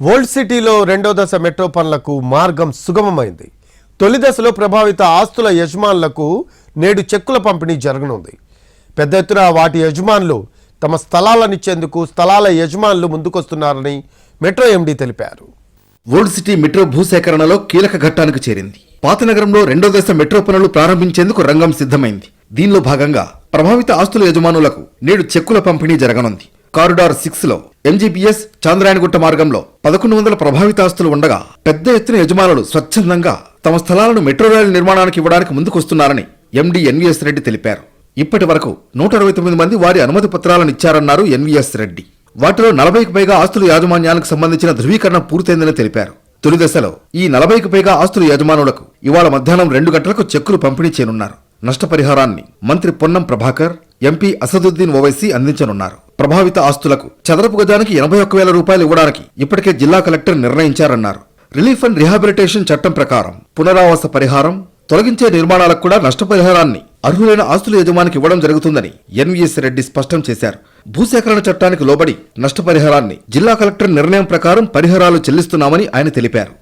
Old సిటీలో రెండో దశ మెట్రో పనులకు మార్గం సుగమమైంది. తొలి దశలో ప్రభావిత ఆస్తుల యజమానులకు నేడు చెక్కుల పంపిణీ జరగనుంది. పెద్ద ఎత్తున వాటి యజమానులు తమ స్థలాలనిచ్చేందుకు స్థలాల యజమానులు ముందుకొస్తున్నారని మెట్రో ఎండీ తెలిపారు. ఓల్డ్ సిటీ మెట్రో భూసేకరణలో కీలక ఘట్టానికి చేరింది. పాత నగరంలో రెండో దశ మెట్రో పనులు ప్రారంభించేందుకు రంగం సిద్ధమైంది. దీనిలో భాగంగా ప్రభావిత ఆస్తుల యజమానులకు నేడు చెక్కుల పంపిణీ జరగనుంది. కారిడార్ 6 లో ఎంజీబీఎస్ చాంద్రాయణగుట్ట మార్గంలో 1100 ప్రభావిత ఆస్తులు ఉండగా పెద్ద ఎత్తున యజమానులు స్వచ్ఛందంగా తమ స్థలాలను మెట్రో రైలు నిర్మాణానికి ఇవ్వడానికి ముందుకొస్తున్నారని ఎండీ ఎన్వీఎస్ రెడ్డి తెలిపారు. ఇప్పటి వరకు 169 మంది వారి అనుమతి పత్రాలను ఇచ్చారన్నారు ఎన్వీఎస్ రెడ్డి. వాటిలో 40కి పైగా ఆస్తుల యాజమాన్యానికి సంబంధించిన ధృవీకరణ పూర్తయిందని తెలిపారు. తొలి దశలో ఈ 40కి పైగా ఆస్తుల యజమానులకు ఇవాళ మధ్యాహ్నం 2 గంటలకు చెక్కులు పంపిణీ చేయనున్నారు. నష్టపరిహారాన్ని మంత్రి పొన్నం ప్రభాకర్, ఎంపీ అసదుద్దీన్ ఓవైసీ అందించనున్నారు. ప్రభావిత ఆస్తులకు చదరపు గజానికి 81,000 రూపాయలు ఇవ్వడానికి ఇప్పటికే జిల్లా కలెక్టర్ నిర్ణయించారన్నారు. రిలీఫ్ అండ్ రిహాబిలిటేషన్ చట్టం ప్రకారం పునరావాస పరిహారం, తొలగించే నిర్మాణాలకు కూడా నష్టపరిహారాన్ని అర్హులైన ఆస్తుల యజమానికి ఇవ్వడం జరుగుతుందని ఎన్వీఎస్ రెడ్డి స్పష్టం చేశారు. భూసేకరణ చట్టానికి లోబడి నష్టపరిహారాన్ని జిల్లా కలెక్టర్ నిర్ణయం ప్రకారం పరిహారాలు చెల్లిస్తున్నామని ఆయన తెలిపారు.